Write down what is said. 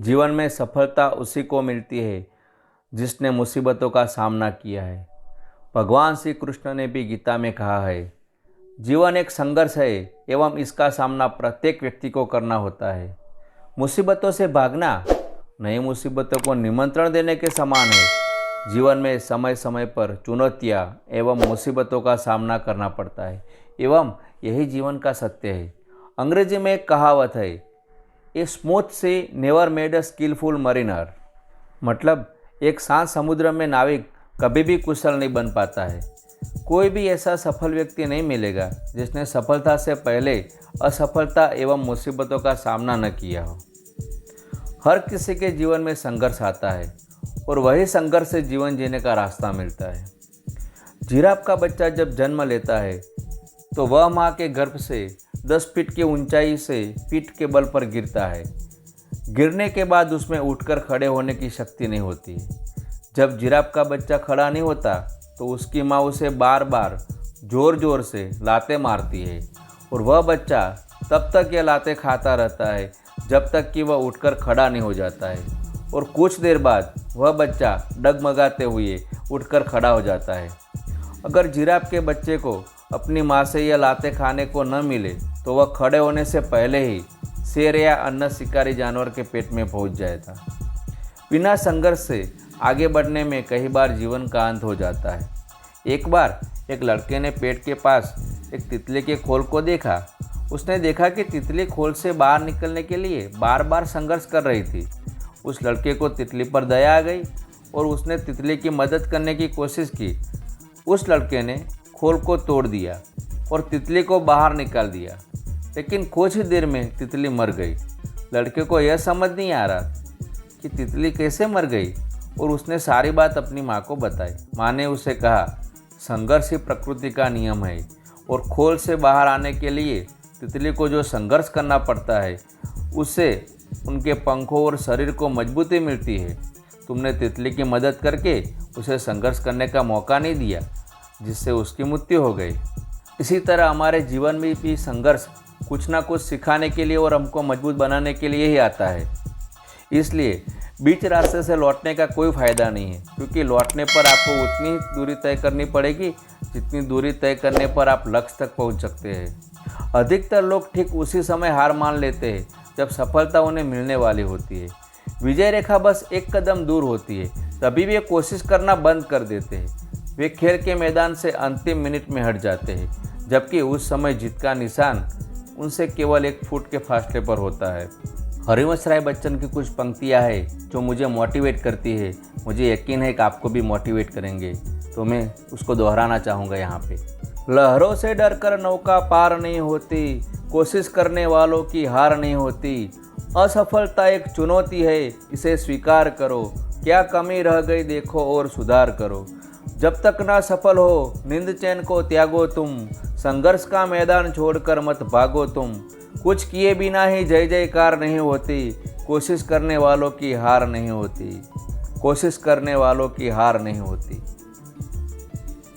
जीवन में सफलता उसी को मिलती है जिसने मुसीबतों का सामना किया है। भगवान श्री कृष्ण ने भी गीता में कहा है, जीवन एक संघर्ष है एवं इसका सामना प्रत्येक व्यक्ति को करना होता है। मुसीबतों से भागना नई मुसीबतों को निमंत्रण देने के समान है। जीवन में समय समय पर चुनौतियाँ एवं मुसीबतों का सामना करना पड़ता है एवं यही जीवन का सत्य है। अंग्रेजी में एक कहावत है, a smooth sea never made a skilful mariner. मतलब एक शांत समुद्र में नाविक कभी भी कुशल नहीं बन पाता है। कोई भी ऐसा सफल व्यक्ति नहीं मिलेगा जिसने सफलता से पहले असफलता एवं मुसीबतों का सामना न किया हो। हर किसी के जीवन में संघर्ष आता है और वही संघर्ष से जीवन जीने का रास्ता मिलता है। जिराफ का बच्चा जब जन्म लेता है तो वह माँ के गर्भ से 10 फीट की ऊंचाई से पीठ के बल पर गिरता है। गिरने के बाद उसमें उठकर खड़े होने की शक्ति नहीं होती। जब जिराफ का बच्चा खड़ा नहीं होता तो उसकी माँ उसे बार बार जोर जोर से लातें मारती है और वह बच्चा तब तक ये लातें खाता रहता है जब तक कि वह उठकर खड़ा नहीं हो जाता है। और कुछ देर बाद वह बच्चा डगमगाते हुए उठकर खड़ा हो जाता है। अगर जिराफ के बच्चे को अपनी माँ से यह लातें खाने को न मिले तो वह खड़े होने से पहले ही शेर या अन्य शिकारी जानवर के पेट में पहुंच जाएगा। बिना संघर्ष से आगे बढ़ने में कई बार जीवन का अंत हो जाता है। एक बार एक लड़के ने पेट के पास एक तितली के खोल को देखा। उसने देखा कि तितली खोल से बाहर निकलने के लिए बार बार संघर्ष कर रही थी। उस लड़के को तितली पर दया आ गई और उसने तितली की मदद करने की कोशिश की। उस लड़के ने खोल को तोड़ दिया और तितली को बाहर निकाल दिया, लेकिन कुछ ही देर में तितली मर गई। लड़के को यह समझ नहीं आ रहा कि तितली कैसे मर गई और उसने सारी बात अपनी माँ को बताई। माँ ने उसे कहा, संघर्ष ही प्रकृति का नियम है और खोल से बाहर आने के लिए तितली को जो संघर्ष करना पड़ता है उससे उनके पंखों और शरीर को मजबूती मिलती है। तुमने तितली की मदद करके उसे संघर्ष करने का मौका नहीं दिया जिससे उसकी मृत्यु हो गई। इसी तरह हमारे जीवन में भी संघर्ष कुछ ना कुछ सिखाने के लिए और हमको मजबूत बनाने के लिए ही आता है। इसलिए बीच रास्ते से लौटने का कोई फ़ायदा नहीं है, क्योंकि लौटने पर आपको उतनी ही दूरी तय करनी पड़ेगी जितनी दूरी तय करने पर आप लक्ष्य तक पहुंच सकते हैं। अधिकतर लोग ठीक उसी समय हार मान लेते हैं जब सफलता उन्हें मिलने वाली होती है। विजय रेखा बस एक कदम दूर होती है, तभी वे कोशिश करना बंद कर देते हैं। वे खेल के मैदान से अंतिम मिनट में हट जाते हैं, जबकि उस समय जीत का निशान उनसे केवल 1 फुट के फासले पर होता है। हरिवंश राय बच्चन की कुछ पंक्तियाँ हैं जो मुझे मोटिवेट करती है। मुझे यकीन है कि आपको भी मोटिवेट करेंगे, तो मैं उसको दोहराना चाहूँगा यहाँ पे। लहरों से डर कर नौका पार नहीं होती, कोशिश करने वालों की हार नहीं होती। असफलता एक चुनौती है, इसे स्वीकार करो। क्या कमी रह गई देखो और सुधार करो। जब तक ना सफल हो नींद चैन को त्यागो तुम, संघर्ष का मैदान छोड़कर मत भागो तुम। कुछ किए बिना ही जय जयकार नहीं होती, कोशिश करने वालों की हार नहीं होती। कोशिश करने वालों की हार नहीं होती।